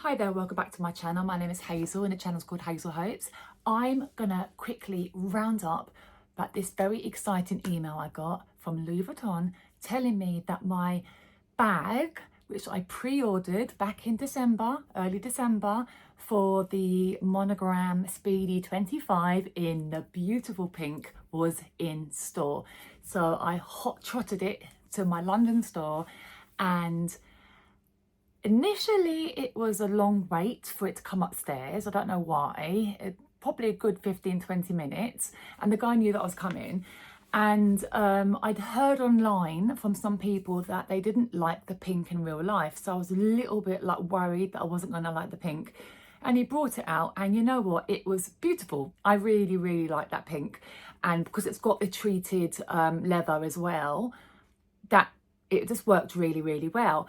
Hi there, welcome back to my channel. My name is Hazel and the channel's called Hazel Hopes. I'm gonna quickly round up about this very exciting email I got from Louis Vuitton telling me that my bag, which I pre-ordered back in December, early December, for the Monogram Speedy 25 in the beautiful pink, was in store. So I hot trotted it to my London store, and initially it was a long wait for it to come upstairs. I don't know why. Probably a good 15-20 minutes, and the guy knew that I was coming. And I'd heard online from some people that they didn't like the pink in real life, so I was a little bit like worried that I wasn't going to like the pink. And he brought it out, and you know what, it was beautiful. I really like that pink, and because it's got the treated leather as well, that it just worked really well.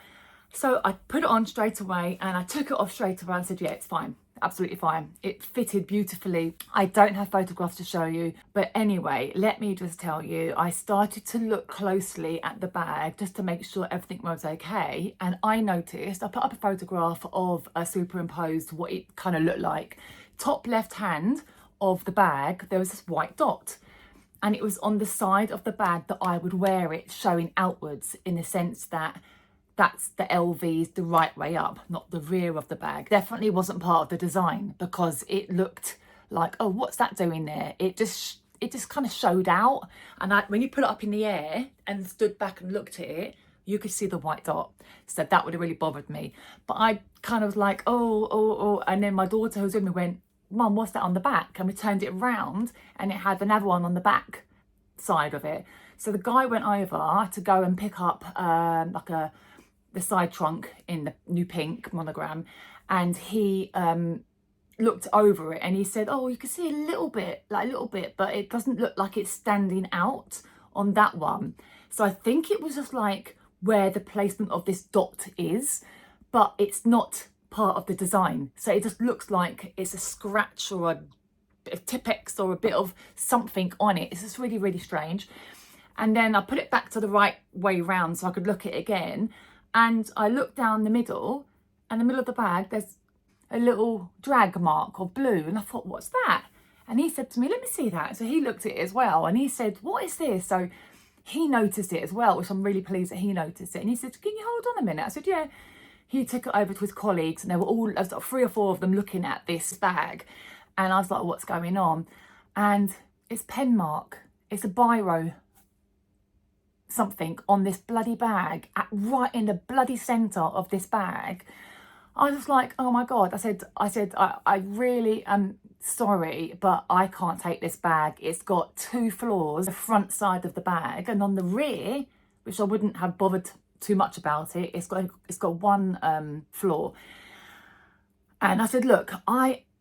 So I put it on straight away and I took it off straight away and said, yeah, it's fine, absolutely fine. It fitted beautifully. I don't have photographs to show you, but anyway, let me just tell you, I started to look closely at the bag just to make sure everything was okay. And I noticed, I put up a photograph of a superimposed what it kind of looked like. Top left hand of the bag, there was this white dot. And it was on the side of the bag that I would wear it, showing outwards, in the sense that that's the LV's the right way up, not the rear of the bag. Definitely wasn't part of the design, because it looked like, oh, what's that doing there? It just kind of showed out. And when you put it up in the air and stood back and looked at it, you could see the white dot. So that would have really bothered me. But I kind of was like, oh. And then my daughter who's with me went, Mum, what's that on the back? And we turned it around and it had another one on the back side of it. So the guy went over to go and pick up the side trunk in the new pink Monogram, and he looked over it and he said, oh, you can see a little bit, but it doesn't look like it's standing out on that one. So I think it was just like where the placement of this dot is, but it's not part of the design. So it just looks like it's a scratch or a Tipex or a bit of something on it. It's just really strange. And then I put it back to the right way round so I could look at it again. And I looked down the middle, and the middle of the bag, there's a little drag mark of blue. And I thought, what's that? And he said to me, let me see that. So he looked at it as well. And he said, what is this? So he noticed it as well, which I'm really pleased that he noticed it. And he said, can you hold on a minute? I said, yeah. He took it over to his colleagues, and there were there was like 3 or 4 of them looking at this bag. And I was like, what's going on? And it's pen mark. It's a biro something on this bloody bag, right in the bloody center of this bag. I was like, oh my God. I said, I really am sorry, but I can't take this bag. It's got 2 floors, the front side of the bag, and on the rear, which I wouldn't have bothered too much about it, it's got 1 floor. And I said, look,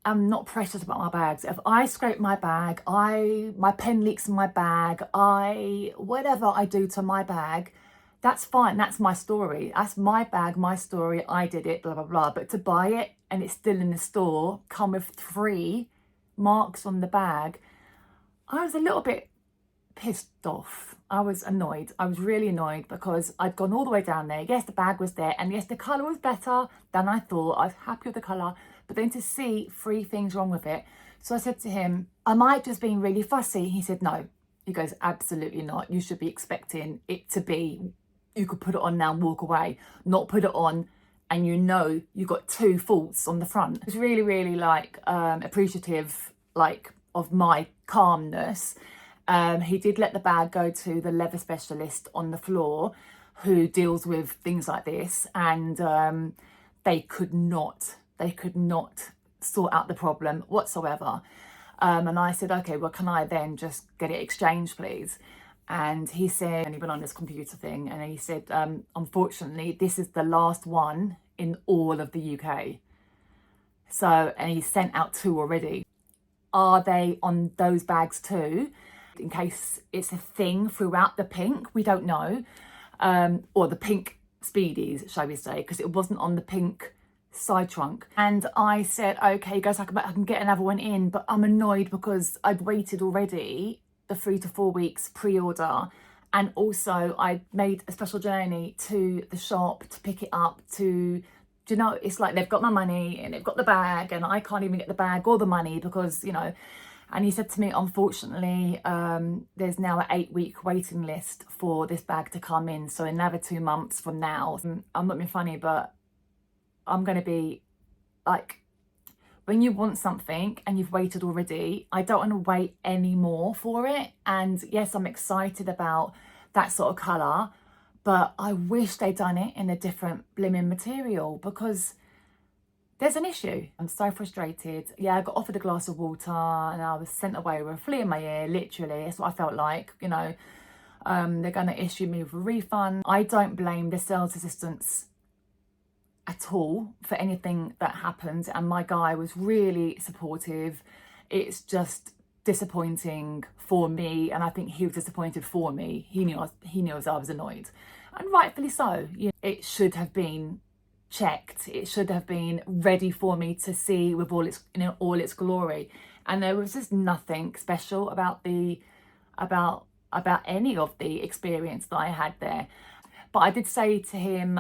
I'm not precious about my bags. If I scrape my bag, my pen leaks in my bag, whatever I do to my bag, that's fine. That's my story. That's my bag, my story. I did it, blah, blah, blah. But to buy it and it's still in the store, come with 3 marks on the bag, I was a little bit pissed off. I was annoyed. I was really annoyed because I'd gone all the way down there. Yes, the bag was there, and yes, the colour was better than I thought. I was happy with the colour, but then to see 3 things wrong with it. So I said to him, am I just being really fussy? He said, no. He goes, absolutely not. You should be expecting it to be, you could put it on now and walk away, not put it on and you know you've got 2 faults on the front. I was really like appreciative of my calmness. He did let the bag go to the leather specialist on the floor who deals with things like this, and they could not sort out the problem whatsoever. And I said, okay, well, can I then just get it exchanged, please? And he said, and he went on this computer thing, and he said, unfortunately, this is the last one in all of the UK. So, and he sent out 2 already. Are they on those bags too? In case it's a thing throughout the pink, we don't know. Or the pink Speedies, shall we say, because it wasn't on the pink side trunk. And I said, okay, he goes, I can get another one in, but I'm annoyed because I'd waited already the 3 to 4 weeks pre-order, and also I made a special journey to the shop to pick it up, to do you know, it's like they've got my money and they've got the bag and I can't even get the bag or the money because, you know. And he said to me, unfortunately, there's now an 8-week waiting list for this bag to come in. So another 2 months from now, I'm not being funny, but I'm going to be like, when you want something and you've waited already, I don't want to wait anymore for it. And yes, I'm excited about that sort of colour, but I wish they'd done it in a different blimmin' material because there's an issue. I'm so frustrated. Yeah, I got offered a glass of water and I was sent away with a flea in my ear, literally. That's what I felt like, you know. They're going to issue me with a refund. I don't blame the sales assistants at all for anything that happened, and my guy was really supportive. It's just disappointing for me, and I think he was disappointed for me. He knew I was annoyed, and rightfully so. You know, it should have been checked. It should have been ready for me to see with all its, you know, all its glory. And there was just nothing special about any of the experience that I had there. But I did say to him,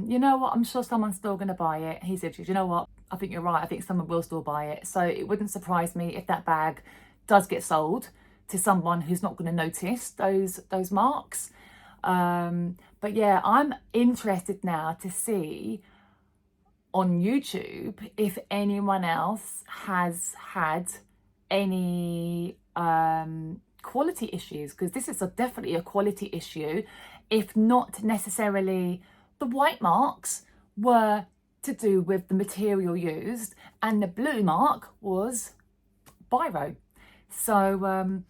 you know what, I'm sure someone's still going to buy it. He said, you know what, I think you're right. I think someone will still buy it. So it wouldn't surprise me if that bag does get sold to someone who's not going to notice those marks. But yeah, I'm interested now to see on YouTube if anyone else has had any quality issues, because this is definitely a quality issue. If not necessarily the white marks were to do with the material used, and the blue mark was biro. So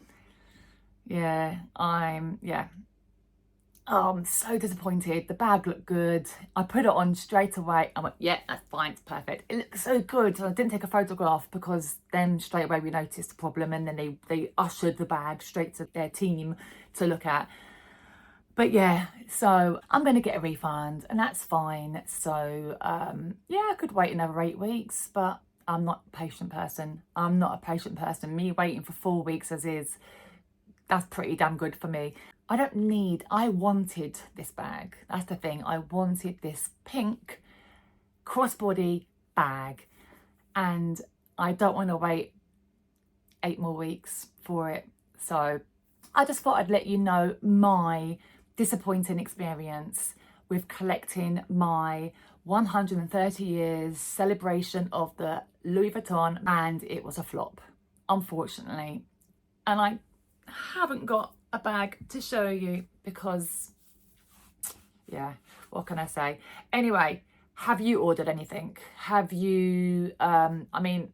I'm so disappointed. The bag looked good. I put it on straight away. I went, yeah, that's fine, it's perfect. It looks so good. So I didn't take a photograph because then straight away we noticed the problem, and then they ushered the bag straight to their team to look at. But yeah, so I'm going to get a refund, and that's fine. So yeah, I could wait another 8 weeks, but I'm not a patient person. I'm not a patient person. Me waiting for 4 weeks as is, that's pretty damn good for me. I wanted this bag. That's the thing. I wanted this pink crossbody bag, and I don't want to wait 8 more weeks for it. So I just thought I'd let you know my disappointing experience with collecting my 130 years celebration of the Louis Vuitton, and it was a flop, unfortunately. And I haven't got a bag to show you because, yeah, what can I say? Anyway, have you ordered anything? Have you, I mean,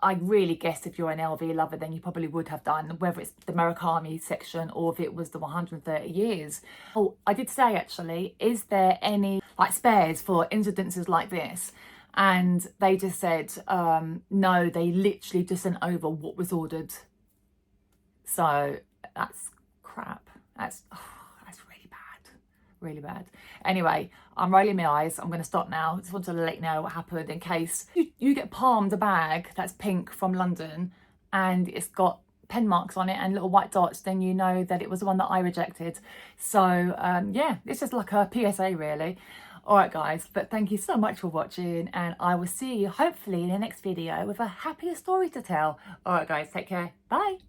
I really guess if you're an LV lover, then you probably would have done, whether it's the Murakami section or if it was the 130 years. Oh, I did say actually, is there any like spares for incidences like this? And they just said, no, they literally just sent over what was ordered. So that's crap. That's really bad. Anyway, I'm rolling my eyes. I'm going to stop now. Just wanted to let you know what happened in case you get palmed a bag that's pink from London and it's got pen marks on it and little white dots, then you know that it was the one that I rejected. So yeah, it's just like a PSA really. All right guys, but thank you so much for watching, and I will see you hopefully in the next video with a happier story to tell. All right guys, take care. Bye.